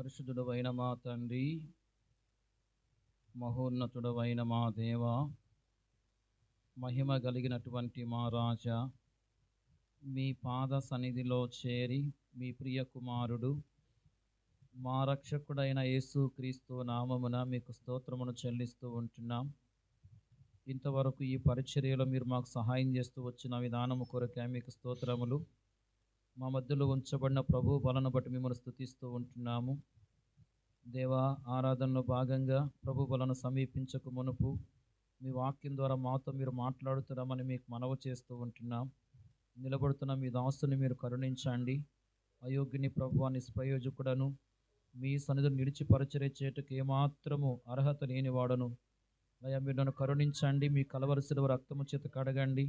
పరిశుద్ధుడవైన మా తండ్రి, మహోన్నతుడవైన మా దేవ, మహిమ కలిగినటువంటి మా రాజా, మీ పాద సన్నిధిలో చేరి మీ ప్రియ కుమారుడు మా రక్షకుడైన యేసు క్రీస్తు నామమున మీకు స్తోత్రమును చెల్లిస్తూ ఉంటున్నాం. ఇంతవరకు ఈ పరిచర్యలో మీరు మాకు సహాయం చేస్తూ వచ్చిన విధానము కొరకే మీకు స్తోత్రములు. మా మధ్యలో ఉంచబడిన ప్రభు బలను బట్టి మిమ్మల్ని స్తుతిస్తూ ఉంటున్నాము. దేవా, ఆరాధనలో భాగంగా ప్రభు బలను సమీపించక మునుపు మీ వాక్యం ద్వారా మాతో మీరు మాట్లాడుతున్నామని మీకు మనవి చేస్తూ ఉంటున్నాం. నిలబడుతున్న మీ దాసుని మీరు కరుణించండి. అయోగ్యుని ప్రభువా, నిష్ప్రయోజకుడను, మీ సన్నిధిని నిలిచి పరిచర్య చేయుటకు ఏమాత్రము అర్హత లేనివాడను. అయ్యా, మీరు నన్ను కరుణించండి. మీ కలవరి సిలువ రక్తము చేత కడగండి,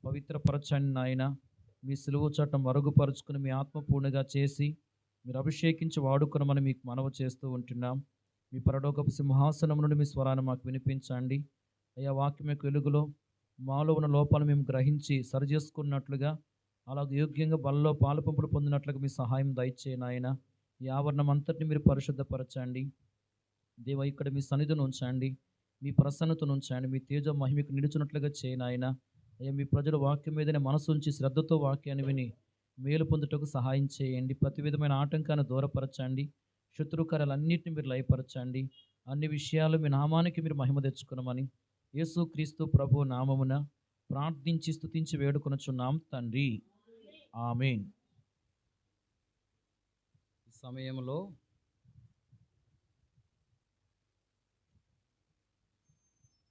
పవిత్రపరచండి నాయన. మీ సిలువ చట్టం మరుగుపరుచుకుని మీ ఆత్మపూర్ణగా చేసి మీరు అభిషేకించి వాడుకునమని మీకు మనవి చేస్తూ ఉంటున్నాం. మీ పరలోకపు సింహాసనం నుండి మీ స్వరాన్ని మాకు వినిపించండి. అయ్యా, వాక్యం యొక్క వెలుగులో మాలో ఉన్న లోపాలను మేము గ్రహించి సరిచేసుకున్నట్లుగా, అలాగే యోగ్యంగా బలలో పాలుపంపులు పొందినట్లుగా మీ సహాయం దయచేయండి నాయన. ఈ ఆవరణం అంతటిని మీరు పరిశుద్ధపరచండి దేవా. ఇక్కడ మీ సన్నిధిని ఉంచండి, మీ ప్రసన్నతను ఉంచండి, మీ తేజ మహిమకు నిలుచున్నట్లుగా చేయను ఆయన. అయ్యా, మీ ప్రజలు వాక్యం మీదనే మనసు ఉంచి శ్రద్ధతో వాక్యాన్ని విని మేలు పొందుటకు సహాయం చేయండి. ప్రతి విధమైన ఆటంకాన్ని దూరపరచండి, శత్రుకార్యాలన్నింటినీ మీరు లయపరచండి. అన్ని విషయాలు మీ నామానికి మీరు మహిమ తెచ్చుకునమని యేసు క్రీస్తు ప్రభు నామమున ప్రార్థించి స్తుతించి వేడుకొనుచున్నాం తండ్రి, ఆమేన్. ఈ సమయంలో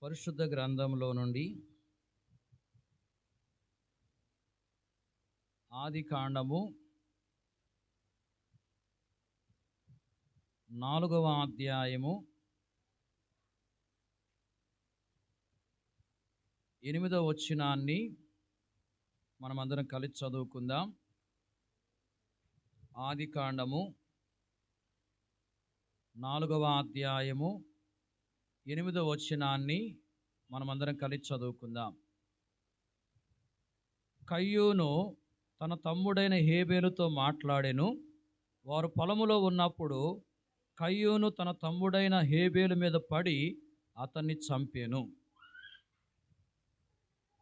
పరిశుద్ధ గ్రంథంలో నుండి ఆదికాండము 4వ అధ్యాయము 8వ వచనాన్ని మనమందరం కలిసి చదువుకుందాం. ఆదికాండము 4వ అధ్యాయము 8వ వచనాన్ని మనమందరం కలిసి చదువుకుందాం. కయ్యూను తన తమ్ముడైన హేబేలుతో మాట్లాడెను. వారు పొలములో ఉన్నప్పుడు కయ్యూను తన తమ్ముడైన హేబేలు మీద పడి అతన్ని చంపెను.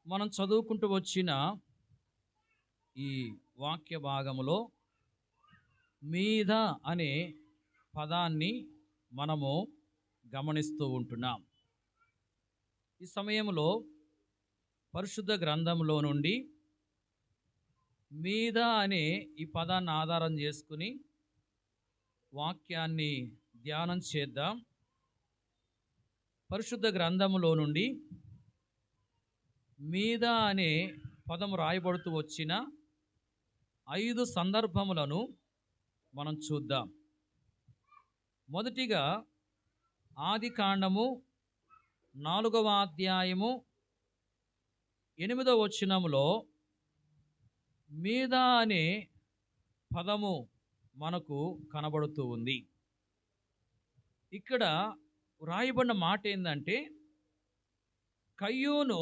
మనం చదువుకుంటూ వచ్చిన ఈ వాక్య భాగములో మీద అనే పదాన్ని మనము గమనిస్తూ ఉంటున్నాం. ఈ సమయంలో పరిశుద్ధ గ్రంథంలో నుండి మీద అనే ఈ పదాన్ని ఆధారం చేసుకుని వాక్యాన్ని ధ్యానం చేద్దాం. పరిశుద్ధ గ్రంథంలో నుండి మీద అనే పదం రాయబడుతూ వచ్చిన 5 సందర్భములను మనం చూద్దాం. మొదటిగా ఆదికాండము 4వ అధ్యాయము 8వ వచనములో మీద అనే పదము మనకు కనబడుతూ ఉంది. ఇక్కడ వ్రాయబడిన మాట ఏంటంటే, కయ్యూను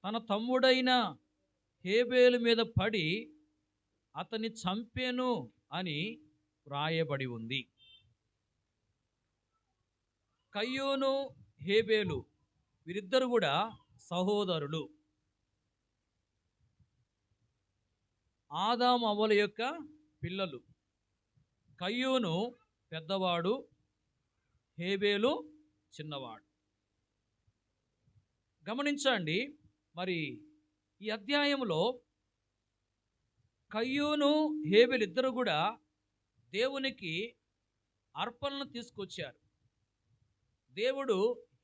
తన తమ్ముడైన హేబేలు మీద పడి అతన్ని చంపెను అని వ్రాయబడి ఉంది. కయ్యూను, హేబేలు వీరిద్దరు కూడా సహోదరులు. ఆదాము అవ్వల యొక్క పిల్లలు. కయ్యూను పెద్దవాడు, హేబేలు చిన్నవాడు. గమనించండి, మరి ఈ అధ్యాయంలో కయ్యూను, హేబేలు ఇద్దరు కూడా దేవునికి అర్పణను తీసుకొచ్చారు. దేవుడు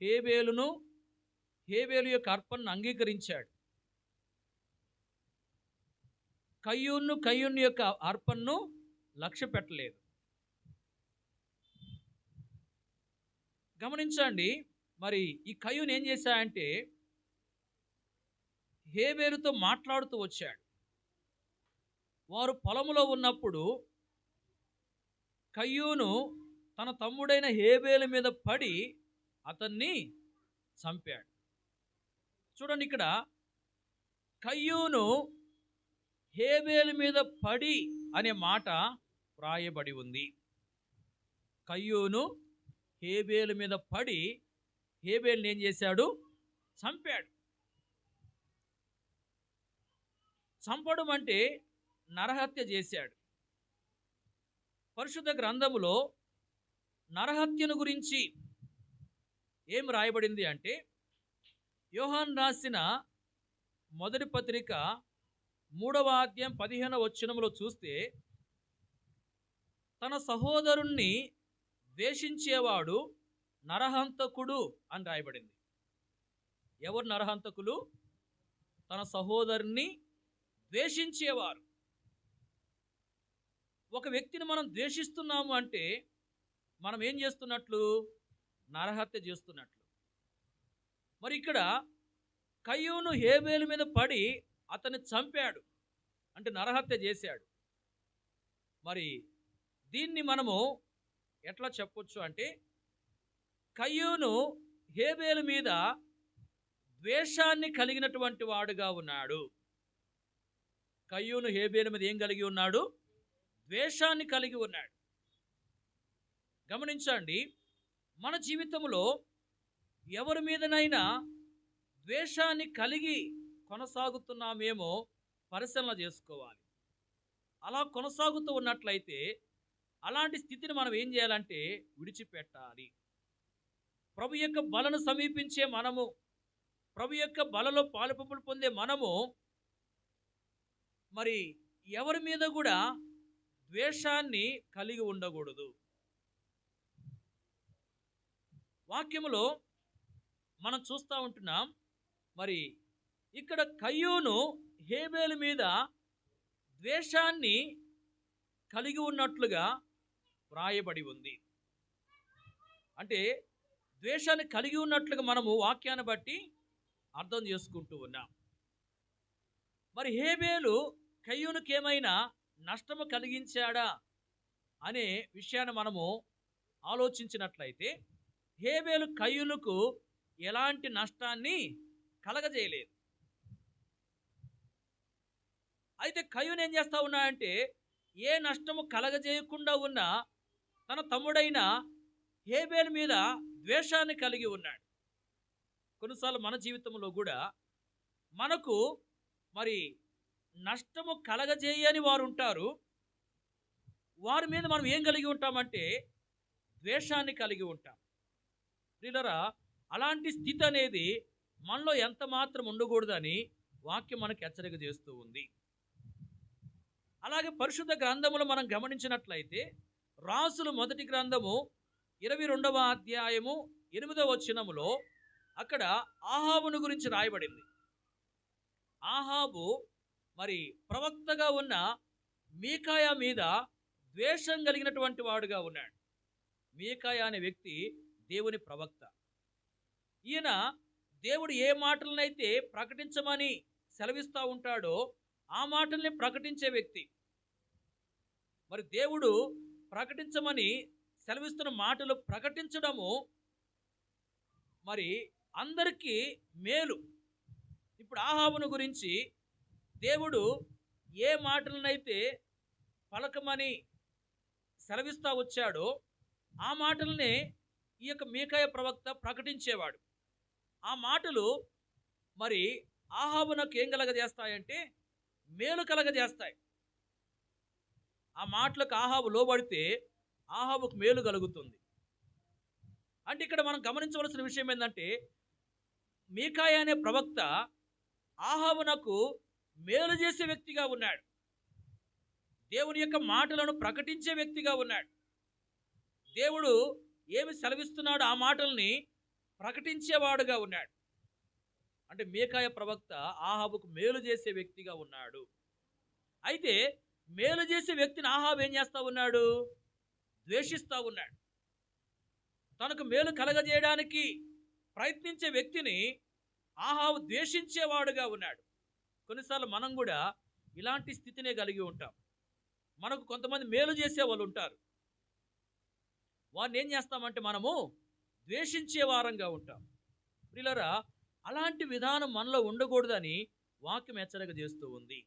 హేబేలు యొక్క అర్పణను అంగీకరించాడు. కయ్యూను యొక్క అర్పణను లక్ష్య పెట్టలేదు. గమనించండి, మరి ఈ కయ్యూను ఏం చేశాడంటే హేబేలుతో మాట్లాడుతూ వచ్చాడు. వారు పొలములో ఉన్నప్పుడు కయ్యూను తన తమ్ముడైన హేబేలు మీద పడి అతన్ని చంపాడు. చూడండి, ఇక్కడ కయ్యూను హేబేలు మీద పడి అనే మాట వ్రాయబడి ఉంది. కయ్యూను హేబేలు మీద పడి హేబేలుని ఏం చేశాడు? చంపాడు. చంపడం అంటే నరహత్య చేశాడు. పరిశుద్ధ గ్రంథములో నరహత్యను గురించి ఏం రాయబడింది అంటే, యోహాను రాసిన మొదటి పత్రిక 3వ అధ్యాయం 15వ వచనములో చూస్తే, తన సహోదరుణ్ణి ద్వేషించేవాడు నరహంతకుడు అని రాయబడింది. ఎవరు నరహంతకులు? తన సహోదరుని ద్వేషించేవారు. ఒక వ్యక్తిని మనం ద్వేషిస్తున్నాము అంటే మనం ఏం చేస్తున్నట్లు? నరహత్య చేస్తున్నట్లు. మరి ఇక్కడ కయ్యూను హేబేలు మీద పడి అతన్ని చంపాడు, అంటే నరహత్య చేశాడు. మరి దీన్ని మనము ఎట్లా చెప్పొచ్చు అంటే, కయ్యూను హేబేలు మీద ద్వేషాన్ని కలిగినటువంటి వాడుగా ఉన్నాడు. కయ్యూను హేబేలు మీద ఏం కలిగి ఉన్నాడు? ద్వేషాన్ని కలిగి ఉన్నాడు. గమనించండి, మన జీవితంలో ఎవరి మీదనైనా ద్వేషాన్ని కలిగి కొనసాగుతున్నామేమో పరిశీలన చేసుకోవాలి. అలా కొనసాగుతూ ఉన్నట్లయితే అలాంటి స్థితిని మనం ఏం చేయాలంటే విడిచిపెట్టాలి. ప్రభు యొక్క బలను సమీపించే మనము, ప్రభు యొక్క బలలో పాలుపంపులు పొందే మనము మరి ఎవరి మీద కూడా ద్వేషాన్ని కలిగి ఉండకూడదు. వాక్యములో మనం చూస్తూ ఉంటున్నాం, మరి ఇక్కడ కయ్యూను హేబేలు మీద ద్వేషాన్ని కలిగి ఉన్నట్లుగా వ్రాయబడి ఉంది. అంటే ద్వేషాన్ని కలిగి ఉన్నట్లుగా మనము వాక్యాన్ని బట్టి అర్థం చేసుకుంటూ ఉన్నాం. మరి హేబేలు కయ్యూనుకి ఏమైనా నష్టము కలిగించాడా అనే విషయాన్ని మనము ఆలోచించినట్లయితే, హేబేలు కయ్యూనుకు ఎలాంటి నష్టాన్ని కలగజేయలేదు. అయితే కయ్యూను ఏం చేస్తా ఉన్నాడంటే, ఏ నష్టము కలగజేయకుండా ఉన్న తన తమ్ముడైన హేబేలు మీద ద్వేషాన్ని కలిగి ఉన్నాడు. కొన్నిసార్లు మన జీవితంలో కూడా మనకు మరి నష్టము కలగజేయని వారు ఉంటారు. వారి మీద మనం ఏం కలిగి ఉంటామంటే ద్వేషాన్ని కలిగి ఉంటాం. ప్రియులారా, అలాంటి స్థితి అనేది మనలో ఎంత మాత్రం ఉండకూడదని వాక్యం మనకు హెచ్చరిక చేస్తూ ఉంది. అలాగే పరిశుద్ధ గ్రంథములో మనం గమనించినట్లయితే, రాసులు మొదటి గ్రంథము 22వ అధ్యాయము 8వ వచనములో అక్కడ ఆహాబును గురించి రాయబడింది. ఆహాబు మరి ప్రవక్తగా ఉన్న మీకాయా మీద ద్వేషం కలిగినటువంటి వాడుగా ఉన్నాడు. మీకాయా అనే వ్యక్తి దేవుని ప్రవక్త. ఈయన దేవుడు ఏ మాటలనైతే ప్రకటించమని సెలవిస్తూ ఉంటాడో ఆ మాటల్ని ప్రకటించే వ్యక్తి. మరి దేవుడు ప్రకటించమని సెలవిస్తున్న మాటలు ప్రకటించడము మరి అందరికీ మేలు. ఇప్పుడు ఆహాబును గురించి దేవుడు ఏ మాటలనైతే పలకమని సెలవిస్తూ వచ్చాడో ఆ మాటలనే ఈ యొక్క మీకాయ ప్రవక్త ప్రకటించేవాడు. ఆ మాటలు మరి ఆహాబునకు ఏం కలగజేస్తాయంటే మేలు కలగజేస్తాయి. ఆ మాటలకు ఆహాబు లోబడితే ఆహాబుకు మేలు కలుగుతుంది. అంటే ఇక్కడ మనం గమనించవలసిన విషయం ఏంటంటే, మీకాయ అనే ప్రవక్త ఆహాబునకు మేలు చేసే వ్యక్తిగా ఉన్నాడు. దేవుని యొక్క మాటలను ప్రకటించే వ్యక్తిగా ఉన్నాడు. దేవుడు ఏమి సెలవిస్తున్నాడు ఆ మాటల్ని ప్రకటించేవాడుగా ఉన్నాడు. అంటే మీకాయ ప్రవక్త ఆహాబుకు మేలు చేసే వ్యక్తిగా ఉన్నాడు. అయితే మేలు చేసే వ్యక్తిని ఆహాబు ఏం చేస్తూ ఉన్నాడు? ద్వేషిస్తూ ఉన్నాడు. తనకు మేలు కలగజేయడానికి ప్రయత్నించే వ్యక్తిని ఆహాబు ద్వేషించేవాడుగా ఉన్నాడు. కొన్నిసార్లు మనం కూడా ఇలాంటి స్థితినే కలిగి ఉంటాం. మనకు కొంతమంది మేలు చేసే వాళ్ళు ఉంటారు. వారిని ఏం చేస్తామంటే మనము ద్వేషించే వారంగా ఉంటాం. ప్రియులారా, అలాంటి విధానం మనలో ఉండకూడదని వాక్యం హెచ్చరిక చేస్తూ ఉంది.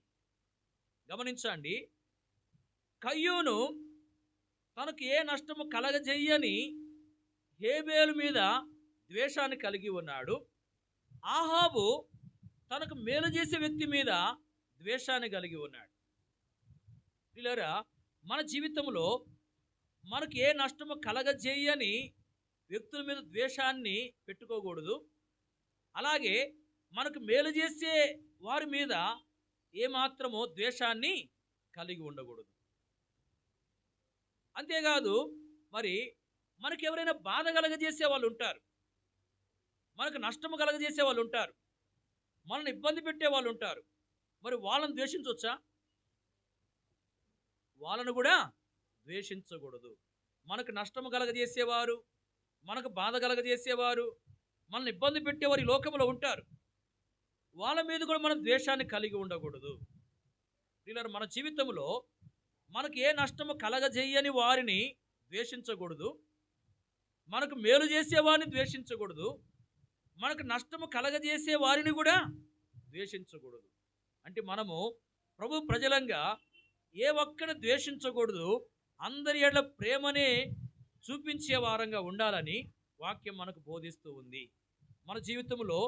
గమనించండి, కయ్యూను తనకు ఏ నష్టము కలగజెయ్యని హేబేలు మీద ద్వేషాన్ని కలిగి ఉన్నాడు. ఆహాబు తనకు మేలు చేసే వ్యక్తి మీద ద్వేషాన్ని కలిగి ఉన్నాడు. పిల్లరా, మన జీవితంలో మనకు ఏ నష్టము కలగజేయని వ్యక్తుల మీద ద్వేషాన్ని పెట్టుకోకూడదు. అలాగే మనకు మేలు చేసే వారి మీద ఏమాత్రమో ద్వేషాన్ని కలిగి ఉండకూడదు. అంతేకాదు, మరి మనకు ఎవరైనా బాధ కలగజేసే వాళ్ళు ఉంటారు, మనకు నష్టము కలగజేసే వాళ్ళు ఉంటారు, మనల్ని ఇబ్బంది పెట్టే వాళ్ళు ఉంటారు. మరి వాళ్ళని ద్వేషించవచ్చా? వాళ్ళను కూడా ద్వేషించకూడదు. మనకు నష్టము కలగజేసేవారు, మనకు బాధ కలగజేసేవారు, మనల్ని ఇబ్బంది పెట్టేవారు ఈ లోకంలో ఉంటారు. వాళ్ళ మీద కూడా మనం ద్వేషాన్ని కలిగి ఉండకూడదు. వీళ్ళ మన జీవితంలో మనకు ఏ నష్టము కలగజేయని వారిని ద్వేషించకూడదు, మనకు మేలు చేసేవారిని ద్వేషించకూడదు, మనకు నష్టము కలగజేసే వారిని కూడా ద్వేషించకూడదు. అంటే మనము ప్రభు ప్రజలంగా ఏ ఒక్కరిని ద్వేషించకూడదు, అందరి ఎడల ప్రేమనే చూపించే వారంగా ఉండాలని వాక్యం మనకు బోధిస్తూ ఉంది. మన జీవితంలో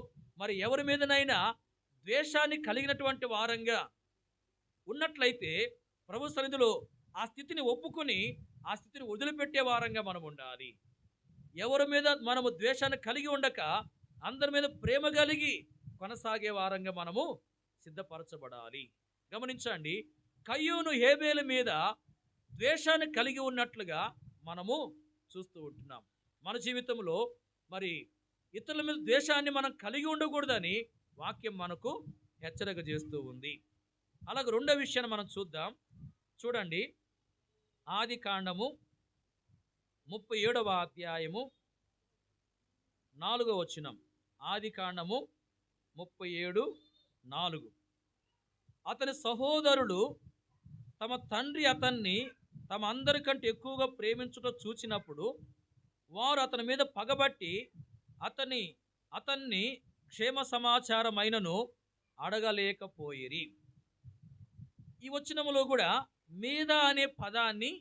మరి ఎవరి మీదనైనా ద్వేషాన్ని కలిగినటువంటి వారంగా ఉన్నట్లయితే ప్రభు సన్నిధిలో ఆ స్థితిని ఒప్పుకొని ఆ స్థితిని వదిలిపెట్టే వారంగా మనం ఉండాలి. ఎవరి మీద మనము ద్వేషాన్ని కలిగి ఉండక అందరి మీద ప్రేమ కలిగి కొనసాగే వారంగా మనము సిద్ధపరచబడాలి. గమనించండి, కయ్యూను హేబేలు మీద ద్వేషాన్ని కలిగి ఉన్నట్లుగా మనము చూస్తూ ఉంటున్నాం. మన జీవితంలో మరి ఇతరుల మీద ద్వేషాన్ని మనం కలిగి ఉండకూడదని వాక్యం మనకు హెచ్చరిక చేస్తూ ఉంది. అలాగే రెండో విషయాన్ని మనం చూద్దాం. చూడండి, ఆది కాండము 37వ అధ్యాయము 4వ వచనం. ఆది కాండము 37:4. అతని సహోదరుడు తమ తండ్రి అతన్ని తమ అందరికంటే ఎక్కువగా ప్రేమించుట చూచినప్పుడు వారు అతని మీద పగబట్టి అతన్ని క్షేమ సమాచారమైనను అడగలేకపోయిరి. ఈ వచనములో కూడా మీద అనే పదాన్ని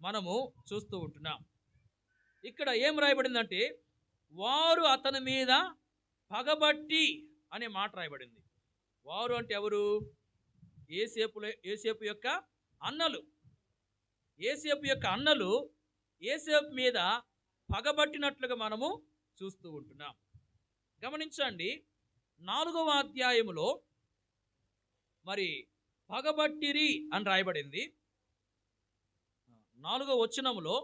మనము చూస్తూ ఉంటున్నాం. ఇక్కడ ఏం రాయబడిందంటే వారు అతని మీద పగబట్టి అనే మాట రాయబడింది. వారు అంటే ఎవరు? ఏసేపు యొక్క అన్నలు. ఏసేపు యొక్క అన్నలు ఏసేపు మీద పగబట్టినట్లుగా మనము చూస్తూ ఉంటున్నాం. గమనించండి, 4వ అధ్యాయములో మరి పగబట్టిరి అని రాయబడింది. 4వ వచనములో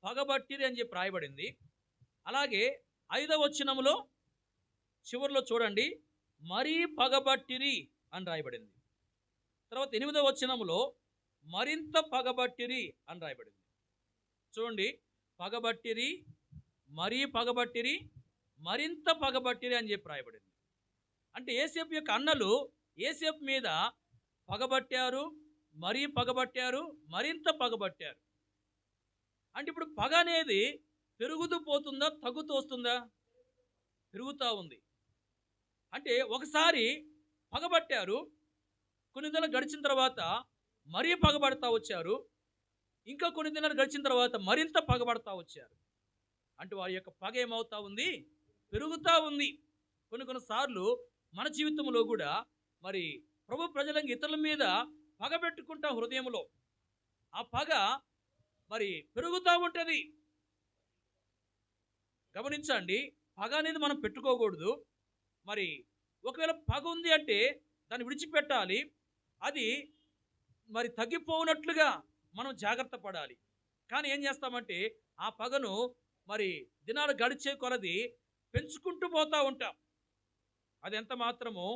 పగబట్టిరి అని చెప్పి రాయబడింది. అలాగే 5వ వచనములో చివరిలో చూడండి, మరీ పగబట్టిరి అని రాయబడింది. తర్వాత 8వ వచనములో మరింత పగబట్టిరి అని రాయబడింది. చూడండి, పగబట్టిరి, మరీ పగబట్టిరి, మరింత పగబట్టిరి అని చెప్పి రాయబడింది. అంటే ఏసేపు యొక్క అన్నలు ఏసేపు మీద పగబట్టారు, మరీ పగబట్టారు, మరింత పగబట్టారు. అంటే ఇప్పుడు పగ అనేది పెరుగుతూ పోతుందా, తగ్గుతూ వస్తుందా? పెరుగుతూ ఉంది. అంటే ఒకసారి పగబట్టారు, కొన్ని దినాలు గడిచిన తర్వాత మరీ పగబడతా వచ్చారు, ఇంకా కొన్ని దినాలు గడిచిన తర్వాత మరింత పగబడతా వచ్చారు. అంటే వారి యొక్క పగ ఏమవుతా ఉంది? పెరుగుతూ ఉంది. కొన్నిసార్లు మన జీవితంలో కూడా మరి ప్రభు ప్రజలంగా ఇతరుల మీద పగ పెట్టుకుంటాం హృదయంలో. ఆ పగ మరి పెరుగుతూ ఉంటుంది. గమనించండి, పగ అనేది మనం పెట్టుకోకూడదు. మరి ఒకవేళ పగ ఉంది అంటే దాన్ని విడిచిపెట్టాలి. అది మరి తగ్గిపోనట్లుగా మనం జాగ్రత్త పడాలి. కానీ ఏం చేస్తామంటే ఆ పగను మరి దినాలు గడిచే కొలది పెంచుకుంటూ పోతూ ఉంటాం. అది ఎంత మాత్రమో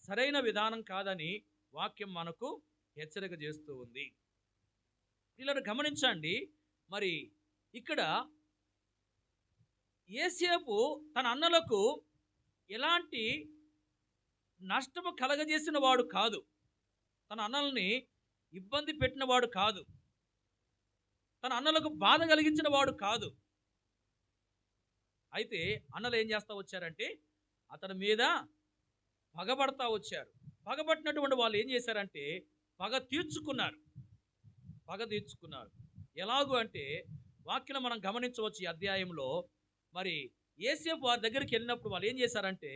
సరైన విధానం కాదని వాక్యం మనకు హెచ్చరిక చేస్తూ ఉంది. ఇలా గమనించండి, మరి ఇక్కడ యోసేపు తన అన్నలకు ఎలాంటి నష్టము కలగజేసిన వాడు కాదు, తన అన్నల్ని ఇబ్బంది పెట్టిన వాడు కాదు, తన అన్నలకు బాధ కలిగించిన వాడు కాదు. అయితే అన్నలు ఏం చేస్తూ వచ్చారంటే అతని మీద పగబడతా వచ్చారు. పగబట్టినటువంటి వాళ్ళు ఏం చేశారంటే పగ తీర్చుకున్నారు. ఎలాగూ అంటే వాక్యం మనం గమనించవచ్చు ఈ అధ్యాయంలో. మరి యేసేపు వారి దగ్గరికి వెళ్ళినప్పుడు వాళ్ళు ఏం చేశారంటే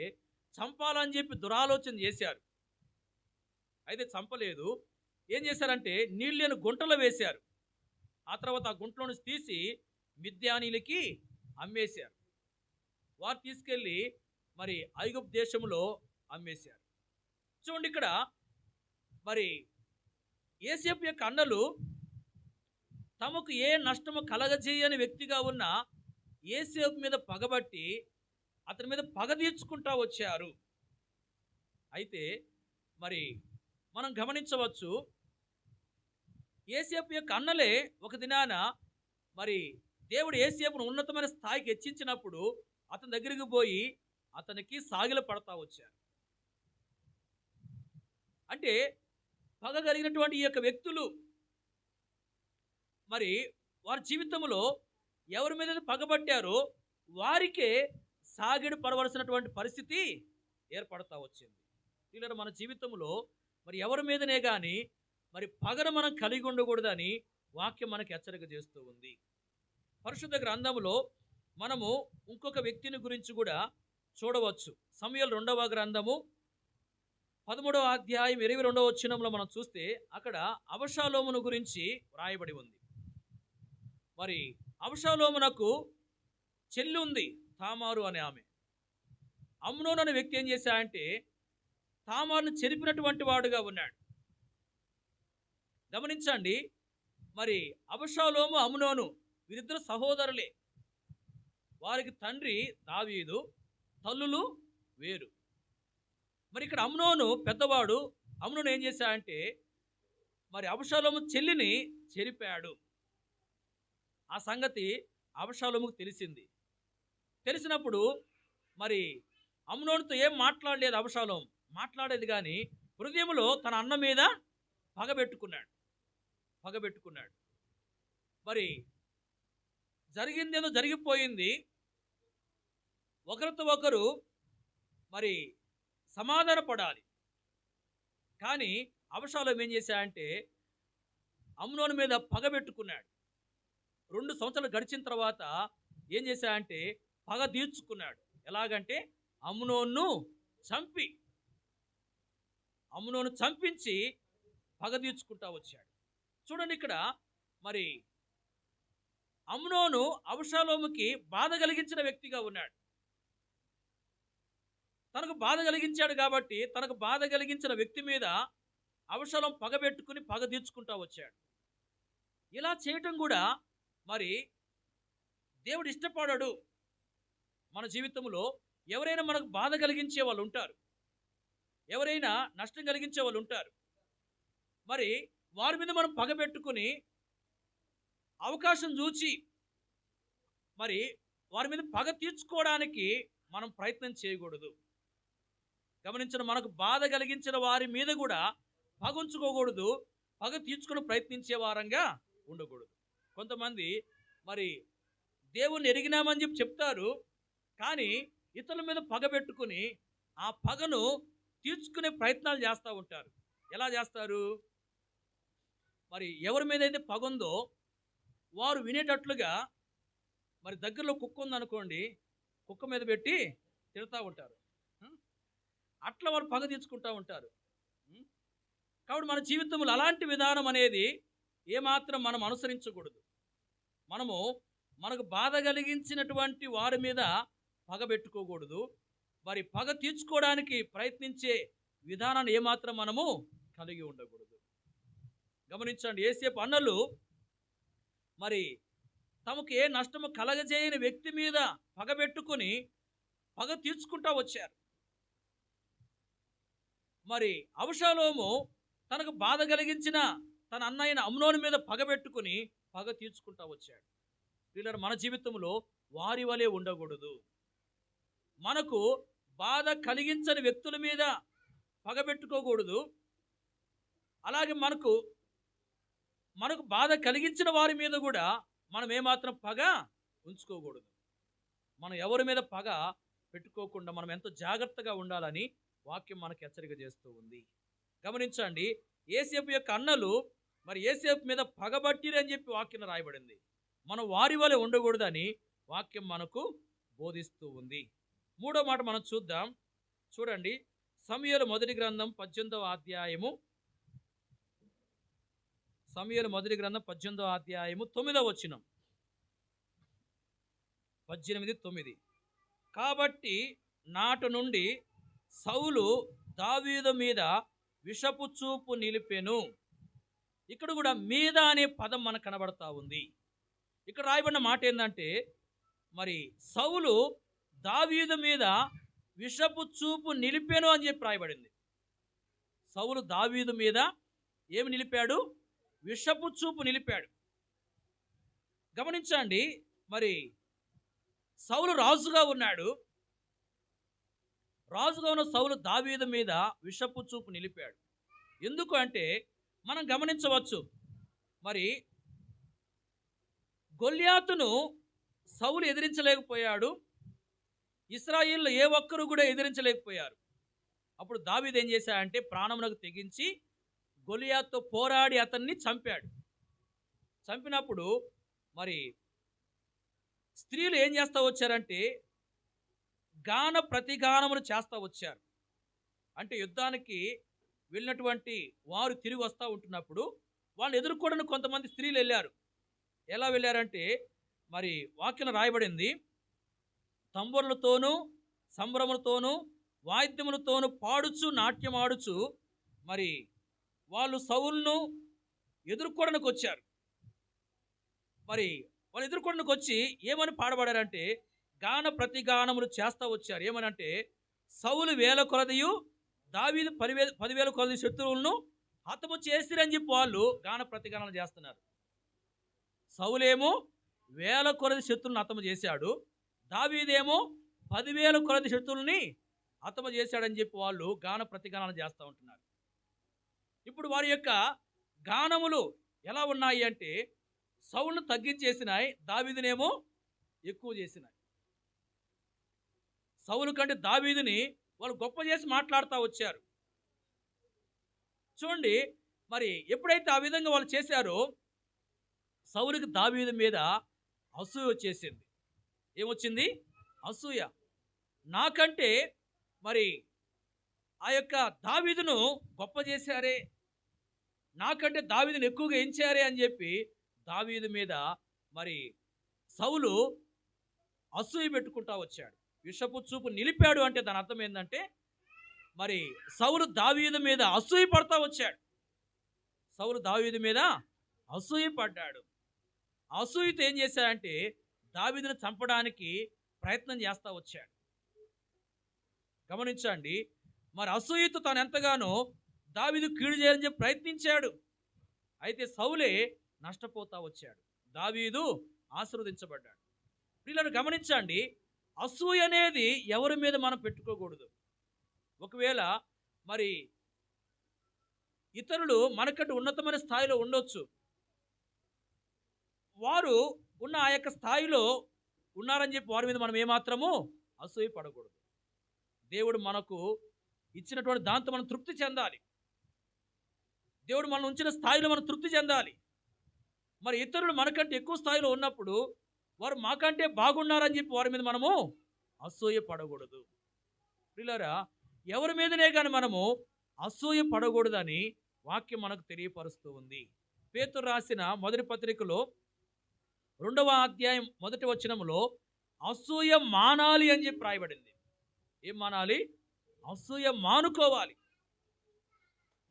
చంపాలని చెప్పి దురాలోచన చేశారు. అయితే చంపలేదు. ఏం చేశారంటే నీళ్ళను గుంటలో వేశారు. ఆ తర్వాత ఆ గుంటలో నుంచి తీసి మిద్యానీలకి అమ్మేశారు. వారు తీసుకెళ్ళి మరి ఐగుప్తు దేశంలో అమ్మేశారు. చూడండి ఇక్కడ మరి యోసేపు యొక్క అన్నలు తమకు ఏ నష్టము కలగజేయని వ్యక్తిగా ఉన్న యోసేపు మీద పగబట్టి అతని మీద పగ తీర్చుకుంటా వచ్చారు. అయితే మరి మనం గమనించవచ్చు, యోసేపు యొక్క అన్నలే ఒక దినాన మరి దేవుడు యోసేపును ఉన్నతమైన స్థాయికి హెచ్చించినప్పుడు అతని దగ్గరికి పోయి అతనికి సాగిల పడతా వచ్చారు. అంటే పగ కలిగినటువంటి ఈ యొక్క వ్యక్తులు మరి వారి జీవితంలో ఎవరి మీద పగబట్టారో వారికే సాగిడి పడవలసినటువంటి పరిస్థితి ఏర్పడతా వచ్చింది. ఇలా మన జీవితంలో మరి ఎవరి మీదనే కానీ మరి పగను మనం కలిగి ఉండకూడదని వాక్యం మనకి హెచ్చరిక చేస్తూ ఉంది. పరిశుద్ధ గ్రంథంలో మనము ఇంకొక వ్యక్తిని గురించి కూడా చూడవచ్చు. సమూయేలు 2వ గ్రంథము 13వ అధ్యాయం 22వ వచనంలో మనం చూస్తే అక్కడ అబషాలోమును గురించి వ్రాయబడి ఉంది. మరి అబషాలోమునకు చెల్లి ఉంది, తామారు అనే ఆమె. అమ్నోను అనే వ్యక్తి ఏం చేశాడంటే తామారును చెరిపినటువంటి వాడుగా ఉన్నాడు. గమనించండి, మరి అబషాలోము అమ్నోను వీరిద్దరు సహోదరులే. వారికి తండ్రి దావీదు, తల్లులు వేరు. మరి ఇక్కడ అమ్నోను పెద్దవాడు. అమ్నోను ఏం చేశాడంటే మరి అబషాలోము చెల్లిని చెరిపాడు. ఆ సంగతి అబషాలోముకు తెలిసింది. తెలిసినప్పుడు మరి అమ్నోనుతో ఏం మాట్లాడలేదు. అబషాలోము మాట్లాడేది కానీ హృదయంలో తన అన్న మీద పగబెట్టుకున్నాడు. మరి జరిగిందేదో జరిగిపోయింది. ఒకరితో ఒకరు మరి సమాధాన పడాలి. కానీ అబషాలోము ఏం చేశాడంటే అమ్నోను మీద పగబెట్టుకున్నాడు. 2 సంవత్సరాలు గడిచిన తర్వాత ఏం చేశాడంటే పగ తీర్చుకున్నాడు. ఎలాగంటే అమ్నోను చంపించి పగ తీర్చుకుంటా వచ్చాడు. చూడండి ఇక్కడ మరి అమ్నోను అబషాలోముకి బాధ కలిగించిన వ్యక్తిగా ఉన్నాడు. తనకు బాధ కలిగించాడు కాబట్టి తనకు బాధ కలిగించిన వ్యక్తి మీద అబషాలోము పగబెట్టుకుని పగ తీర్చుకుంటా వచ్చాడు. ఇలా చేయటం కూడా మరి దేవుడు ఇష్టపడడు. మన జీవితంలో ఎవరైనా మనకు బాధ కలిగించే వాళ్ళు ఉంటారు, ఎవరైనా నష్టం కలిగించే వాళ్ళు ఉంటారు. మరి వారి మీద మనం పగబెట్టుకుని అవకాశం చూచి మరి వారి మీద పగ తీర్చుకోవడానికి మనం ప్రయత్నం చేయకూడదు. గమనించిన, మనకు బాధ కలిగించిన వారి మీద కూడా పగ ఉంచుకోకూడదు, పగ తీర్చుకుని ప్రయత్నించే వారంగా ఉండకూడదు. కొంతమంది మరి దేవుణ్ణి ఎరిగినామని చెప్పి చెప్తారు, కానీ ఇతరుల మీద పగ పెట్టుకుని ఆ పగను తీర్చుకునే ప్రయత్నాలు చేస్తూ ఉంటారు. ఎలా చేస్తారు? మరి ఎవరి మీద అయితే పగ ఉందో వారు వినేటట్లుగా మరి దగ్గరలో కుక్క ఉందనుకోండి, కుక్క మీద పెట్టి తిడతా ఉంటారు. అట్లా వారు పగ తీర్చుకుంటూ ఉంటారు. కాబట్టి మన జీవితంలో అలాంటి విధానం అనేది ఏమాత్రం మనం అనుసరించకూడదు. మనకు బాధ కలిగించినటువంటి వారి మీద పగ పెట్టుకోకూడదు. మరి పగ తీర్చుకోవడానికి ప్రయత్నించే విధానాన్ని ఏమాత్రం మనము కలిగి ఉండకూడదు. గమనించండి, యోసేపు అన్నలు మరి తమకు ఏ నష్టము కలగజేయని వ్యక్తి మీద పగబెట్టుకుని పగ తీర్చుకుంటా వచ్చారు. మరి అబషాలోము తనకు బాధ కలిగించిన తన అన్నయ్యన అమ్నోను మీద పగబెట్టుకుని పగ తీర్చుకుంటా వచ్చాడు. వీళ్ళ మన జీవితంలో వారి వలె ఉండకూడదు. మనకు బాధ కలిగించని వ్యక్తుల మీద పగబెట్టుకోకూడదు. అలాగే మనకు బాధ కలిగించిన వారి మీద కూడా మనం ఏమాత్రం పగ ఉంచుకోకూడదు. మనం ఎవరి మీద పగ పెట్టుకోకుండా మనం ఎంతో జాగ్రత్తగా ఉండాలని వాక్యం మనకు హెచ్చరిక చేస్తూ ఉంది. గమనించండి, యోసేపు యొక్క అన్నలు మరి యోసేపు మీద పగబట్టిరి అని చెప్పి వాక్యం రాయబడింది. మనం వారి వలె ఉండకూడదని వాక్యం మనకు బోధిస్తూ ఉంది. మూడో మాట మనం చూద్దాం. చూడండి, సమూయేలు మొదటి గ్రంథం 18వ అధ్యాయము, సమూయేలు మొదటి గ్రంథం 18వ అధ్యాయము 9వ వచనం. 18:9. కాబట్టి నాటి నుండి సౌలు దావీదు మీద విషపు చూపు నిలిపెను. ఇక్కడ కూడా మీద అనే పదం మనకు కనబడతా ఉంది. ఇక్కడ రాయబడిన మాట ఏంటంటే, మరి సౌలు దావీదు మీద విషపు చూపు నిలిపెను అని చెప్పి రాయబడింది. సౌలు దావీదు మీద ఏమి నిలిపాడు? విషపు చూపు నిలిపాడు. గమనించండి, మరి సౌలు రాజుగా ఉన్నాడు. రాజుగా ఉన్న సౌలు దావీదు మీద విషపు చూపు నిలిపాడు. ఎందుకు అంటే మనం గమనించవచ్చు, మరి గొల్యాతును సౌలు ఎదిరించలేకపోయాడు. ఇశ్రాయేలు ఏ ఒక్కరు కూడా ఎదిరించలేకపోయారు. అప్పుడు దావీదు ఏం చేశాడంటే ప్రాణమునకు తెగించి గొలియాతుతో పోరాడి అతన్ని చంపాడు. చంపినప్పుడు మరి స్త్రీలు ఏం చేస్తూ వచ్చారంటే గాన ప్రతిగానములు చేస్తూ వచ్చారు. అంటే యుద్ధానికి వెళ్ళినటువంటి వారు తిరిగి వస్తూ ఉంటున్నప్పుడు వాళ్ళు ఎదుర్కోవడానికి కొంతమంది స్త్రీలు వెళ్ళారు. ఎలా వెళ్ళారంటే మరి వాక్యం రాయబడింది, తంబురులతోనూ సంభ్రములతోనూ వాయిద్యములతోనూ పాడుచు నాట్యమాడుచు మరి వాళ్ళు సౌలును ఎదుర్కోవడానికి వచ్చారు. మరి వాళ్ళు ఎదుర్కోవడానికి వచ్చి ఏమని పాడబడారంటే గాన ప్రతిగానములు చేస్తూ వచ్చారు. ఏమనంటే సౌలు 1000 కొలదియు దావీదు 10,000 కొలది శత్రువులను హతము చేసిరని చెప్పి వాళ్ళు గాన ప్రతిగానాలు చేస్తున్నారు. సౌలేమో 1000 కొలది శత్రువులను హతము చేశాడు, దావీదేమో 10,000 కొలది శత్రువుల్ని హతము చేశాడని చెప్పి వాళ్ళు గాన ప్రతిగానాలు చేస్తూ ఉంటున్నారు. ఇప్పుడు వారి యొక్క గానములు ఎలా ఉన్నాయి అంటే సౌలును తగ్గించేసినాయి, దావీదునేమో ఎక్కువ చేసినాయి. సౌలు కంటే దావీదుని వాళ్ళు గొప్ప చేసి మాట్లాడుతూ వచ్చారు. చూడండి, మరి ఎప్పుడైతే ఆ విధంగా వాళ్ళు చేశారో సౌలుకి దావీదు మీద అసూయ వచ్చేసింది. ఏమొచ్చింది? అసూయ. నాకంటే మరి ఆ యొక్క దావీదును గొప్ప చేశారే, నాకంటే దావీదును ఎక్కువగా ఎంచారే అని చెప్పి దావీదు మీద మరి సౌలు అసూయ పెట్టుకుంటా వచ్చాడు. విషపు చూపు నిలిపాడు అంటే దాని అర్థం ఏంటంటే మరి సౌలు దావీదు మీద అసూయ పడతా వచ్చాడు. సౌలు దావీదు మీద అసూయ పడ్డాడు. అసూయతో ఏం చేశాడంటే దావీదును చంపడానికి ప్రయత్నం చేస్తూ వచ్చాడు. గమనించండి, మరి అసూయతో తాను ఎంతగానో దావీదు కీడు చేయాలని చెప్పి ప్రయత్నించాడు. అయితే సౌలే నష్టపోతా వచ్చాడు, దావీదు ఆశీర్వదించబడ్డాడు. వీళ్ళని గమనించండి, అసూయ అనేది ఎవరి మీద మనం పెట్టుకోకూడదు. ఒకవేళ మరి ఇతరులు మనకంటే ఉన్నతమైన స్థాయిలో ఉండొచ్చు, వారు ఉన్న ఆ యొక్క స్థాయిలో ఉన్నారని చెప్పి వారి మీద మనం ఏమాత్రము అసూయ పడకూడదు. దేవుడు మనకు ఇచ్చినటువంటి దాంతో మనం తృప్తి చెందాలి. దేవుడు మనం ఉంచిన స్థాయిలో మనం తృప్తి చెందాలి. మరి ఇతరులు మనకంటే ఎక్కువ స్థాయిలో ఉన్నప్పుడు వారు మాకంటే బాగున్నారని చెప్పి వారి మీద మనము అసూయ పడకూడదు. పిల్లరా, ఎవరి మీదనే కానీ మనము అసూయ పడకూడదని వాక్యం మనకు తెలియపరుస్తూ ఉంది. పేతురు రాసిన మొదటి పత్రికలో 2వ అధ్యాయం 1వ వచనంలో అసూయ మానాలి అని చెప్పి రాయబడింది. ఏం మానాలి? అసూయ మానుకోవాలి.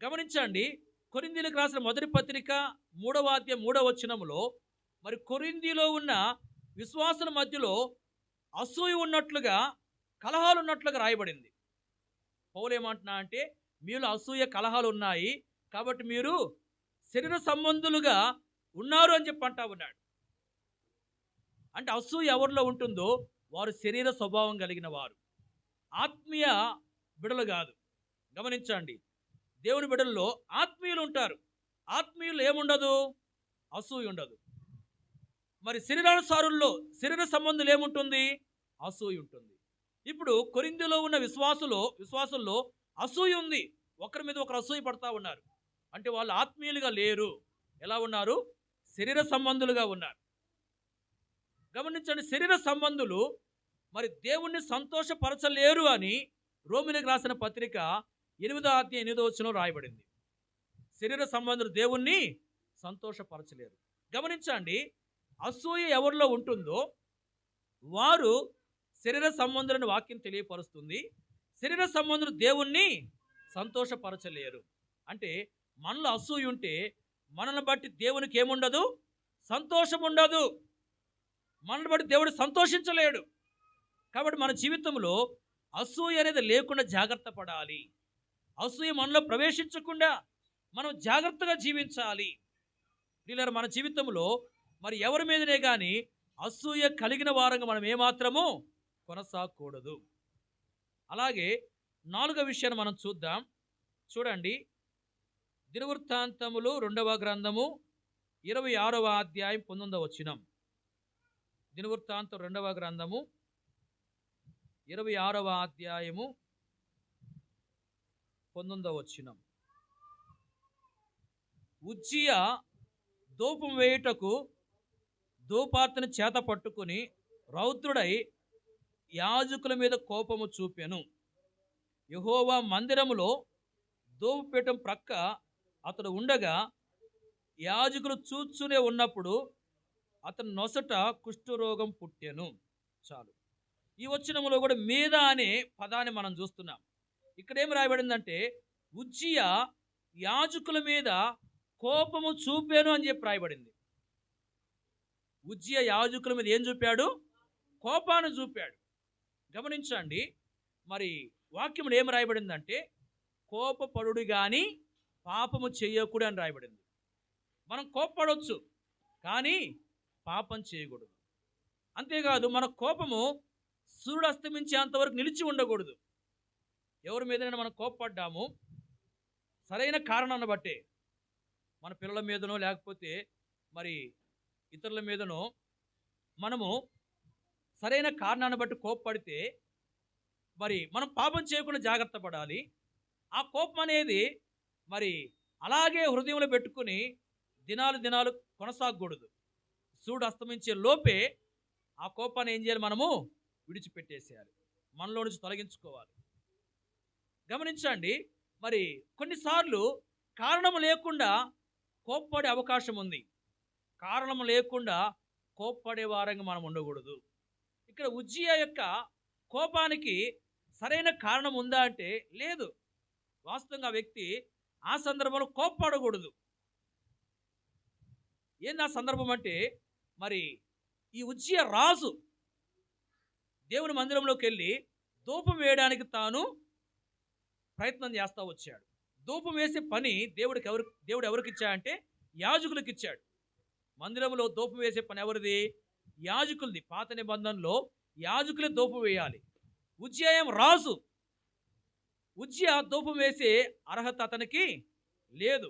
గమనించండి, కొరింథీయులకు రాసిన మొదటి పత్రిక 3వ అధ్యాయం 3వ వచనంలో మరి కొరింథీలో ఉన్న విశ్వాసుల మధ్యలో అసూయ ఉన్నట్లుగా కలహాలు ఉన్నట్లుగా రాయబడింది. పౌలు ఏమంటున్నా అంటే మీలో అసూయ కలహాలు ఉన్నాయి కాబట్టి మీరు శరీర సంబంధులుగా ఉన్నారు అని చెప్పి అంటా ఉన్నాడు. అంటే అసూయ ఎవరిలో ఉంటుందో వారు శరీర స్వభావం కలిగిన వారు, ఆత్మీయ బిడలు కాదు. గమనించండి, దేవుని బిడల్లో ఆత్మీయులు ఉంటారు. ఆత్మీయులు ఏముండదు? అసూయ ఉండదు. మరి శరీరానుసారుల్లో శరీర సంబంధులు ఏముంటుంది? అసూయ ఉంటుంది. ఇప్పుడు కొరింథీలో ఉన్న విశ్వాసుల్లో అసూయ ఉంది. ఒకరి మీద ఒకరు అసూయ పడతా ఉన్నారు. అంటే వాళ్ళు ఆత్మీయులుగా లేరు. ఎలా ఉన్నారు? శరీర సంబంధులుగా ఉన్నారు. గమనించండి, శరీర సంబంధులు మరి దేవుణ్ణి సంతోషపరచలేరు అని రోమిలకు రాసిన పత్రిక 8వ అధ్యాయం 8వ వచనంలో రాయబడింది. శరీర సంబంధులు దేవుణ్ణి సంతోషపరచలేరు. గమనించండి, అసూయ ఎవరిలో ఉంటుందో వారు శరీర సంబంధులను వాక్యం తెలియపరుస్తుంది. శరీర సంబంధులు దేవుణ్ణి సంతోషపరచలేరు. అంటే మనలో అసూయ ఉంటే మనల్ని బట్టి దేవునికి ఏముండదు? సంతోషం ఉండదు. మనల్ని బట్టి దేవుడు సంతోషించలేడు. కాబట్టి మన జీవితంలో అసూయ అనేది లేకుండా జాగ్రత్త పడాలి. అసూయ మనలో ప్రవేశించకుండా మనం జాగ్రత్తగా జీవించాలి. వీళ్ళ మన జీవితంలో మరి ఎవరి మీదనే కానీ అసూయ కలిగిన వారంగా మనం ఏమాత్రము కొనసాగకూడదు. అలాగే 4వ విషయాన్ని మనం చూద్దాం. చూడండి, దినవృత్తాంతములు 2వ గ్రంథము 26వ అధ్యాయం 19వ వచనం. దినవృత్తాంతం 2వ గ్రంథము 26వ అధ్యాయము 19వ వచనం. ఉజ్జియా ధూపం వేయుటకు ధూపార్తిని చేత పట్టుకుని రౌద్రుడై యాజకుల మీద కోపము చూపెను. యెహోవా మందిరములో ధూపపీఠం ప్రక్క అతడు ఉండగా యాజకులు చూస్తూనే ఉన్నప్పుడు అతని నొసట కుష్ఠరోగం పుట్టెను. చాలు. ఈ వచనములో కూడా మీద అనే పదాన్ని మనం చూస్తున్నాం. ఇక్కడ ఏం రాయబడిందంటే ఉజ్జియా యాజకుల మీద కోపము చూపాను అని చెప్పి రాయబడింది. ఉజ్జియా యాజకుల మీద ఏం చూపాడు? కోపాన్ని చూపాడు. గమనించండి, మరి వాక్యములు ఏం రాయబడిందంటే కోపపడుడు కానీ పాపము చేయకూడదు అని రాయబడింది. మనం కోపపడవచ్చు కానీ పాపం చేయకూడదు. అంతేకాదు, మన కోపము సూర్యుడు అస్తమించేంతవరకు నిలిచి ఉండకూడదు. ఎవరి మీదైనా మనం కోపపడ్డాము సరైన కారణాన్ని బట్టే, మన పిల్లల మీదనో లేకపోతే మరి ఇతరుల మీదనో మనము సరైన కారణాన్ని బట్టి కోపపడితే మరి మనం పాపం చేయకుండా జాగ్రత్త పడాలి. ఆ కోపం అనేది మరి అలాగే హృదయంలో పెట్టుకుని దినాలు కొనసాగకూడదు. సూర్యుడు అస్తమించే లోపే ఆ కోపాన్ని ఏం చేయాలి? మనము విడిచిపెట్టేసేయాలి, మనలో నుంచి తొలగించుకోవాలి. గమనించండి, మరి కొన్నిసార్లు కారణం లేకుండా కోప్పడే అవకాశం ఉంది. కారణం లేకుండా కోప్పడే వారంగా మనం ఉండకూడదు. ఇక్కడ ఉజ్జియా యొక్క కోపానికి సరైన కారణం ఉందా అంటే లేదు. వాస్తవంగా ఆ వ్యక్తి ఆ సందర్భంలో కోప్పడకూడదు. ఏంది ఆ సందర్భం అంటే, మరి ఈ ఉజ్జియా రాజు దేవుని మందిరంలోకి వెళ్ళి ధూపం వేయడానికి తాను ప్రయత్నం చేస్తూ వచ్చాడు. ధూపం వేసే పని దేవుడు ఎవరికి ఇచ్చాడంటే యాజకులకు ఇచ్చాడు. మందిరంలో ధూపం వేసే పని ఎవరిది? యాజకులది. పాత నిబంధనలో యాజకులే ధూపం వేయాలి. ఉజ్జియా రాజు. ఉజ్జియా ధూపం వేసే అర్హత అతనికి లేదు.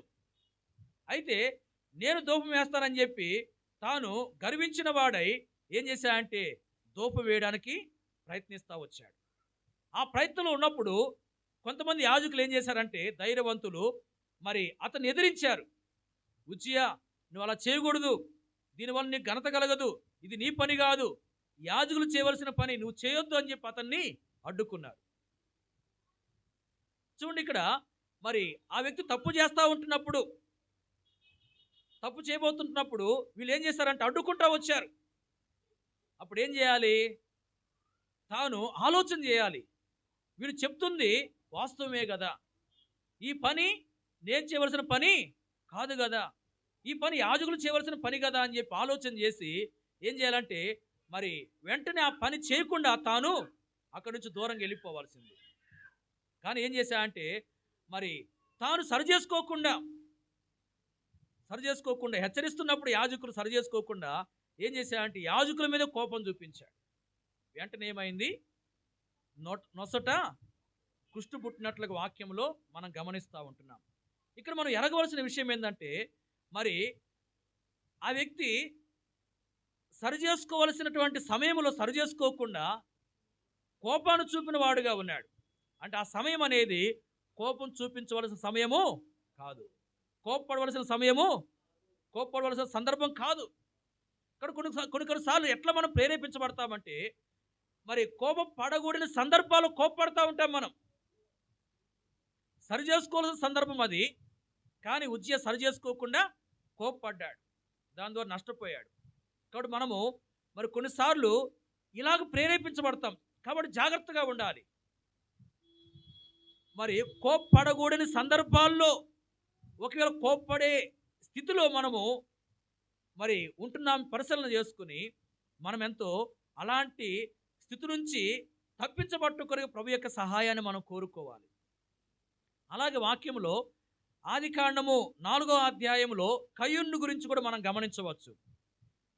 అయితే నేను ధూపం వేస్తానని చెప్పి తాను గర్వించిన వాడై ఏం చేశాడంటే ధూపం వేయడానికి ప్రయత్నిస్తూ వచ్చాడు. ఆ ప్రయత్నంలో ఉన్నప్పుడు కొంతమంది యాజకులు ఏం చేశారంటే ధైర్యవంతులు మరి అతన్ని ఎదిరించారు. ఉజ్జియా, నువ్వు అలా చేయకూడదు, దీనివల్ల నీకు ఘనత కలగదు, ఇది నీ పని కాదు, యాజకులు చేయవలసిన పని నువ్వు చేయొద్దు అని చెప్పి అతన్ని అడ్డుకున్నారు. చూడండి, ఇక్కడ మరి ఆ వ్యక్తి తప్పు చేస్తూ ఉంటున్నప్పుడు, తప్పు చేయబోతుంటున్నప్పుడు వీళ్ళు ఏం చేశారంటే అడ్డుకుంటూ వచ్చారు. అప్పుడు ఏం చేయాలి? తాను ఆలోచన చేయాలి. వీళ్ళు చెప్తుంది వాస్తవమే కదా, ఈ పని నేను చేయవలసిన పని కాదు కదా, ఈ పని యాజకులు చేయవలసిన పని కదా అని చెప్పి ఆలోచన చేసి ఏం చేయాలంటే మరి వెంటనే ఆ పని చేయకుండా తాను అక్కడి నుంచి దూరంగా వెళ్ళిపోవాల్సింది. కానీ ఏం చేశా మరి తాను సరిచేసుకోకుండా హెచ్చరిస్తున్నప్పుడు యాజకులు సరిచేసుకోకుండా ఏం చేశాడంటే యాజకుల మీద కోపం చూపించాడు. వెంటనే ఏమైంది? నొసట కుష్టు పుట్టినట్లుగా వాక్యంలో మనం గమనిస్తూ ఉంటున్నాం. ఇక్కడ మనం ఎరగవలసిన విషయం ఏంటంటే మరి ఆ వ్యక్తి సరిచేసుకోవలసినటువంటి సమయంలో సరిచేసుకోకుండా కోపాన్ని చూపిన వాడుగా ఉన్నాడు. అంటే ఆ సమయం అనేది కోపం చూపించవలసిన సమయము కాదు, కోపపడవలసిన సమయము కోప్పడవలసిన సందర్భం కాదు. ఇక్కడ కొన్నిసార్లు ఎట్లా మనం ప్రేరేపించబడతామంటే, మరి కోపం పడకూడని సందర్భాలు కోప్పడతా ఉంటాం మనం. సరి చేసుకోవాల్సిన సందర్భం అది, కానీ ఉజ్జియా సరి చేసుకోకుండా కోప్పడ్డాడు, దాని ద్వారా నష్టపోయాడు. కాబట్టి మనము మరి కొన్నిసార్లు ఇలాగ ప్రేరేపించబడతాం, కాబట్టి జాగ్రత్తగా ఉండాలి. మరి కోప్పడకూడని సందర్భాల్లో ఒకవేళ కోప్పడే స్థితిలో మనము మరి ఉంటున్నాం పరిశీలన చేసుకుని మనం ఎంతో అలాంటి స్థితి నుంచి తప్పించబట్టుకొని ప్రభు యొక్క సహాయాన్ని మనం కోరుకోవాలి. అలాగే వాక్యంలో ఆదికాండము 4వ అధ్యాయంలో కయ్యూను గురించి కూడా మనం గమనించవచ్చు.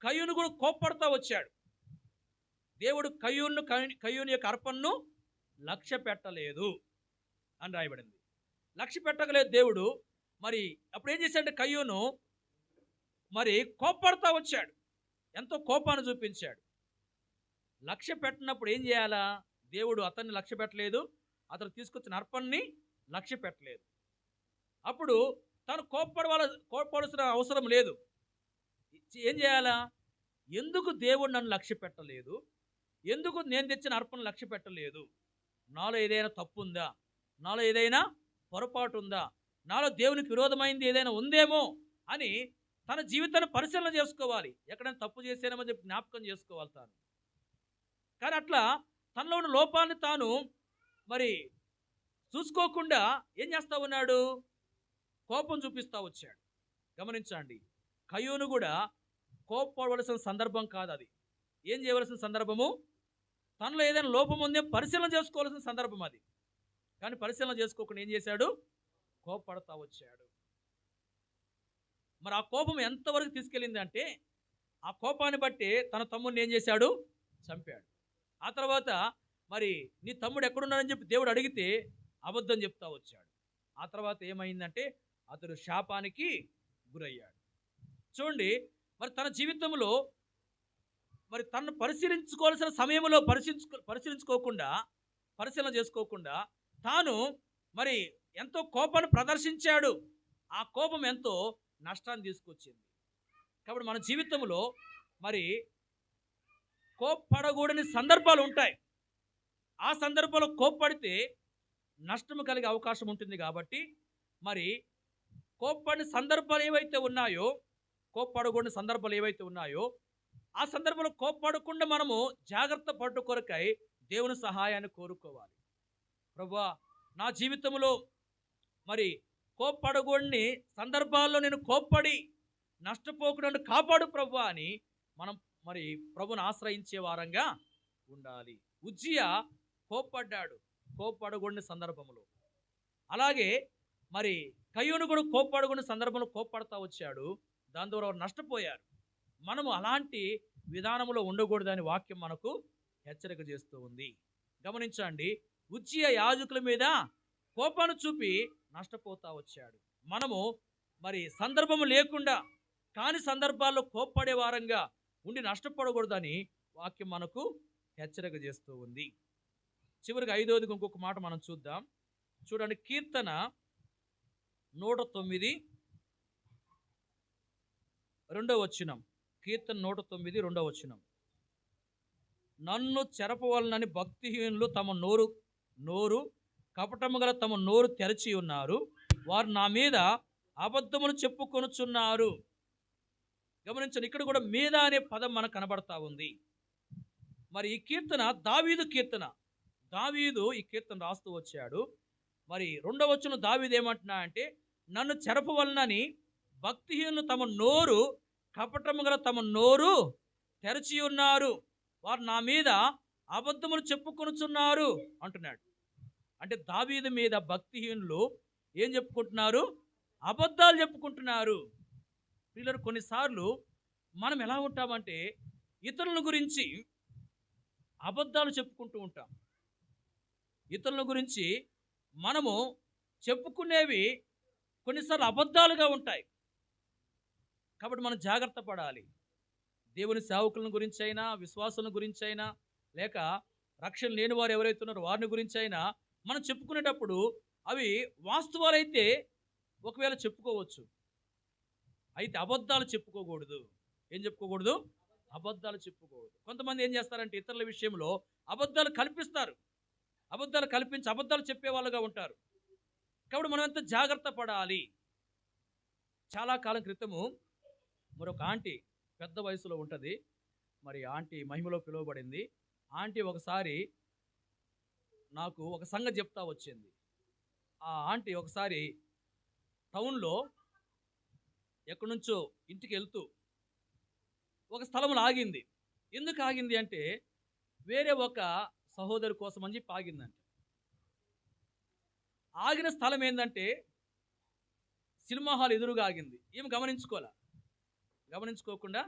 కయ్యూను కూడా కోప్పడతా వచ్చాడు. దేవుడు కయ్యూను యొక్క అర్పణను లక్ష్య పెట్టలేదు అని రాయబడింది. లక్ష్య పెట్టగలేదు దేవుడు. మరి అప్పుడు ఏం చేశాడంటే కయ్యూను మరి కోప్పడతా వచ్చాడు, ఎంతో కోపాన్ని చూపించాడు. లక్ష్య పెట్టినప్పుడు ఏం చేయాలా? దేవుడు అతన్ని లక్ష్య పెట్టలేదు, అతను తీసుకొచ్చిన అర్పణని లక్ష్య పెట్టలేదు. అప్పుడు తను కోప్పడాల్సిన అవసరం లేదు. ఏం చేయాలా? ఎందుకు దేవుడు నన్ను లక్ష్య పెట్టలేదు, ఎందుకు నేను తెచ్చిన అర్పణ లక్ష్య పెట్టలేదు, నాలో ఏదైనా తప్పు ఉందా, నాలో ఏదైనా పొరపాటు ఉందా, నాలో దేవునికి విరోధమైంది ఏదైనా ఉందేమో అని తన జీవితాన్ని పరిశీలన చేసుకోవాలి. ఎక్కడైనా తప్పు చేసేనేమో చెప్పి జ్ఞాపకం చేసుకోవాలి తాను. కానీ అట్లా తనలో ఉన్న లోపాన్ని తాను మరి చూసుకోకుండా ఏం చేస్తా ఉన్నాడు? కోపం చూపిస్తూ వచ్చాడు. గమనించండి, కయ్యూను కూడా కోపపడవలసిన సందర్భం కాదు అది. ఏం చేయవలసిన సందర్భము? తనలో ఏదైనా లోపం ఉందో పరిశీలన చేసుకోవాల్సిన సందర్భం అది. కానీ పరిశీలన చేసుకోకుండా ఏం చేశాడు? కోపపడతా వచ్చాడు. మరి ఆ కోపం ఎంతవరకు తీసుకెళ్ళింది అంటే, ఆ కోపాన్ని బట్టి తన తమ్ముడిని ఏం చేశాడు? చంపాడు. ఆ తర్వాత మరి నీ తమ్ముడు ఎక్కడున్నాడని చెప్పి దేవుడు అడిగితే అబద్ధం చెప్తా వచ్చాడు. ఆ తర్వాత ఏమైందంటే అతడు శాపానికి గురయ్యాడు. చూడండి, మరి తన జీవితంలో మరి తనను పరిశీలించుకోవాల్సిన సమయంలో పరిశీలన చేసుకోకుండా తాను మరి ఎంతో కోపాన్ని ప్రదర్శించాడు. ఆ కోపం ఎంతో నష్టాన్ని తీసుకొచ్చింది. కాబట్టి మన జీవితంలో మరి కోప్పడకూడని సందర్భాలు ఉంటాయి. ఆ సందర్భంలో కోప్పడితే నష్టం కలిగే అవకాశం ఉంటుంది. కాబట్టి మరి కోప్పడిన సందర్భాలు ఏవైతే ఉన్నాయో, కోప్పడకూడని సందర్భాలు ఏవైతే ఉన్నాయో, ఆ సందర్భంలో కోప్పడకుండా మనము జాగ్రత్త పట్టు కొరకై దేవుని సహాయాన్ని కోరుకోవాలి. ప్రభువా, నా జీవితంలో మరి కోప్పడకూడని సందర్భాల్లో నేను కోప్పడి నష్టపోకుండా కాపాడు ప్రభువా అని మనం మరి ప్రభుని ఆశ్రయించే వారంగా ఉండాలి. ఉజ్జియా కోప్పడ్డాడు కోప్పడకూడని సందర్భంలో. అలాగే మరి కయ్యూను కూడా కోప్పడకూడని సందర్భంలో కోప్పడతా వచ్చాడు. దాని ద్వారా వారు నష్టపోయారు. మనము అలాంటి విధానంలో ఉండకూడదని వాక్యం మనకు హెచ్చరిక చేస్తూ ఉంది. గమనించండి, ఉజ్జియా యాజకుల మీద కోపాన్ని చూపి నష్టపోతా వచ్చాడు. మనము మరి సందర్భము లేకుండా కాని సందర్భాల్లో కోప్పడే వారంగా ఉండి నష్టపడకూడదని వాక్యం మనకు హెచ్చరిక చేస్తూ ఉంది. చివరికి 5వదిగా ఇంకొక మాట మనం చూద్దాం. చూడండి, కీర్తన 109 2వ వచనం. కీర్తన 109 2వ వచనం. నన్ను చెరపవలనని భక్తిహీనులు తమ నోరు కపటము గల తమ నోరు తెరచి ఉన్నారు, వారు నా మీద అబద్ధములు చెప్పుకొనుచున్నారు. గమనించండి, ఇక్కడ కూడా మీద అనే పదం మనకు కనబడతా ఉంది. మరి ఈ కీర్తన దావీదు కీర్తన. దావీదు ఈ కీర్తన రాస్తూ వచ్చాడు. మరి 2వ వచనం దావీదు ఏమంటున్నా అంటే, నన్ను చెరపవలనని భక్తిహీనులు తమ నోరు కపటము గల తమ నోరు తెరచి ఉన్నారు, వారు నా మీద అబద్ధములు చెప్పుకొనుచున్నారు అంటున్నాడు. అంటే దావీదు మీద భక్తిహీనులు ఏం చెప్పుకుంటున్నారు? అబద్ధాలు చెప్పుకుంటున్నారు. పిల్లలు, కొన్నిసార్లు మనం ఎలా ఉంటామంటే ఇతరుల గురించి అబద్ధాలు చెప్పుకుంటూ ఉంటాం. ఇతరుల గురించి మనము చెప్పుకునేవి కొన్నిసార్లు అబద్ధాలుగా ఉంటాయి. కాబట్టి మనం జాగ్రత్త పడాలి. దేవుని సేవకుల గురించి అయినా, విశ్వాసుల గురించి అయినా, లేక రక్షణ లేని వారు ఎవరైతే ఉన్నారో వారిని గురించి అయినా మనం చెప్పుకునేటప్పుడు అవి వాస్తవాలైతే ఒకవేళ చెప్పుకోవచ్చు. అయితే అబద్ధాలు చెప్పుకోకూడదు. ఏం చెప్పుకోకూడదు? అబద్ధాలు చెప్పుకోకూడదు. కొంతమంది ఏం చేస్తారంటే ఇతరుల విషయంలో అబద్ధాలు కల్పిస్తారు. అబద్ధాలు కల్పించి అబద్ధాలు చెప్పేవాళ్ళుగా ఉంటారు. కాబట్టి మనం ఎంత జాగ్రత్త పడాలి. చాలా కాలం క్రితము మరొక ఆంటీ పెద్ద వయసులో ఉంటుంది. మరి ఆంటీ మహిమలో పిలువబడింది. ఆంటీ ఒకసారి నాకు ఒక సంగతి చెప్తా వచ్చింది. ఆ ఆంటీ ఒకసారి టౌన్‌లో ఎక్కడి నుంచో ఇంటికి వెళ్తూ ఒక స్థలంలో ఆగింది. ఎందుకు ఆగింది అంటే వేరే ఒక సహోదరు కోసం అని చెప్పి ఆగిందంట. ఆగిన స్థలం ఏందంటే సినిమా హాల్ ఎదురుగా ఆగింది. ఈమె గమనించుకోకుండా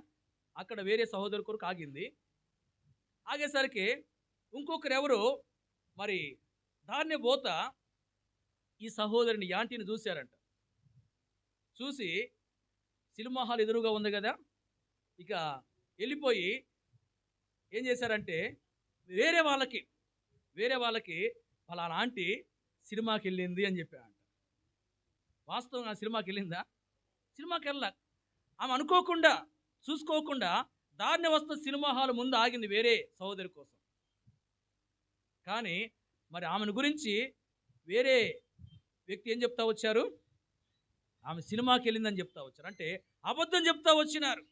అక్కడ వేరే సహోదరు కొరకు ఆగింది. ఆగేసరికి ఇంకొకరెవరో మరి దారినే పోతా ఈ సహోదరిని ఈ ఆంటీని చూశారంట. చూసి సినిమా హాల్ ఎదురుగా ఉంది కదా, ఇక వెళ్ళిపోయి ఏం చేశారంటే వేరే వాళ్ళకి ఫలానా ఆంటీ సినిమాకి వెళ్ళింది అని చెప్పారంట. వాస్తవంగా సినిమాకి వెళ్ళిందా? సినిమాకి వెళ్ళా. ఆమె అనుకోకుండా చూసుకోకుండా దారిని వస్తున్న సినిమా హాల్ ముందు ఆగింది వేరే సహోదరి కోసం. కానీ మరి ఆమెను గురించి వేరే వ్యక్తి ఏం చెప్తా వచ్చారు? ఆమె సినిమాకి వెళ్ళిందని చెప్తా వచ్చారు. అంటే అబద్ధం చెప్తా వచ్చినారు.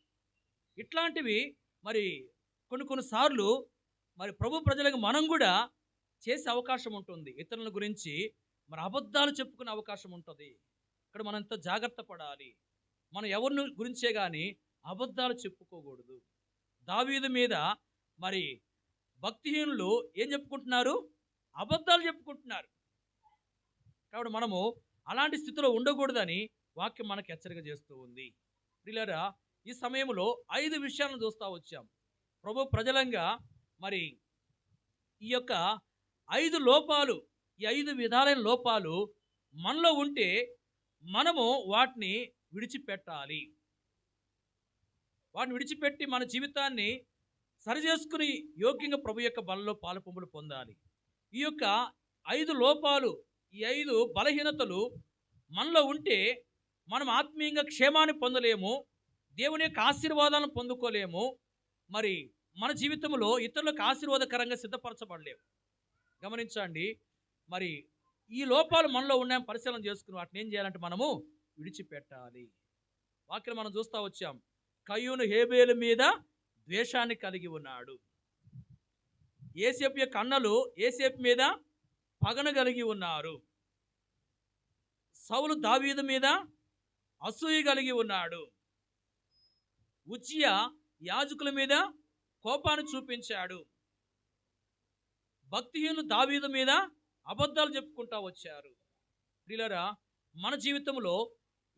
ఇట్లాంటివి మరి కొన్ని సార్లు మరి ప్రభు ప్రజలకు మనం కూడా చేసే అవకాశం ఉంటుంది. ఇతరుల గురించి మరి అబద్ధాలు చెప్పుకునే అవకాశం ఉంటుంది. ఇక్కడ మనం ఎంతో జాగ్రత్త పడాలి. మనం ఎవరిని గురించే కానీ అబద్ధాలు చెప్పుకోకూడదు. దావీదు మీద మరి భక్తిహీనులు ఏం చెప్పుకుంటున్నారు? అబద్ధాలు చెప్పుకుంటున్నారు. కాబట్టి మనము అలాంటి స్థితిలో ఉండకూడదని వాక్యం మనకు హెచ్చరిక చేస్తూ ఉంది. ప్రియులారా, ఈ సమయంలో 5 విషయాలను చూస్తూ వచ్చాం. ప్రభు ప్రజలంగా మరి ఈ యొక్క 5 లోపాలు, ఈ 5 విధాలైన లోపాలు మనలో ఉంటే మనము వాటిని విడిచిపెట్టాలి. వాటిని విడిచిపెట్టి మన జీవితాన్ని సరిచేసుకుని యోగ్యంగా ప్రభు యొక్క బలలో పాలుపొంపులు పొందాలి. ఈ యొక్క 5 లోపాలు, ఈ 5 బలహీనతలు మనలో ఉంటే మనం ఆత్మీయంగా క్షేమాన్ని పొందలేము, దేవుని యొక్క ఆశీర్వాదాలను పొందుకోలేము, మరి మన జీవితంలో ఇతరులకు ఆశీర్వాదకరంగా సిద్ధపరచబడలేము. గమనించండి, మరి ఈ లోపాలు మనలో ఉన్నాయని పరిశీలన చేసుకుని వాటిని ఏం చేయాలంటే మనము విడిచిపెట్టాలి. వాక్యం మనం చూస్తూ వచ్చాం. కయ్యూను హేబేలు మీద ద్వేషాన్ని కలిగి ఉన్నాడు. యోసేపు యొక్క అన్నలు యోసేపు మీద పగను కలిగి ఉన్నారు. సౌలు దావీదు మీద అసూయ కలిగి ఉన్నాడు. ఉజ్జియా యాజకుల మీద కోపాన్ని చూపించాడు. భక్తిహీనులు దావీదు మీద అబద్ధాలు చెప్పుకుంటా వచ్చారు. ప్రియులారా, మన జీవితంలో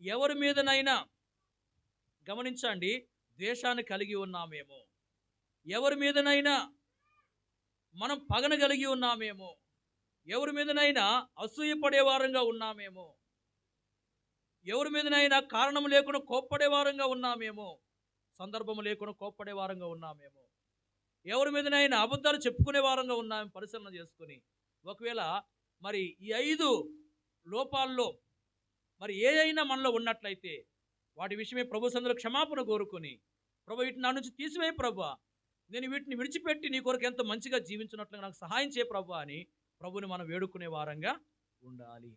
ఎవరి మీదనైనా గమనించండి ద్వేషాన్ని కలిగి ఉన్నామేమో, ఎవరి మీదనైనా మనం పగన కలిగి ఉన్నామేమో, ఎవరి మీదనైనా అసూయ పడేవారంగా ఉన్నామేమో, ఎవరి మీదనైనా కారణం లేకుండా కోప్పడేవారంగా ఉన్నామేమో, సందర్భం లేకుండా కోప్పడే వారంగా ఉన్నామేమో, ఎవరి మీదనైనా అబద్ధాలు చెప్పుకునే వారంగా ఉన్నామేమో పరిశీలన చేసుకుని ఒకవేళ మరి ఈ 5 లోపాల్లో మరి ఏ అయినా మనలో ఉన్నట్లయితే వాటి విషయమే ప్రభు సన్నిధిలో క్షమాపణ కోరుకొని, ప్రభు వీటిని నా నుంచి తీసివేయి ప్రభువా, నేను వీటిని విడిచిపెట్టి నీ కొరకు ఎంత మంచిగా జీవించినట్లుగా నాకు సహాయం చేయ ప్రభువా అని ప్రభుని మనం వేడుకునే వారంగా ఉండాలి.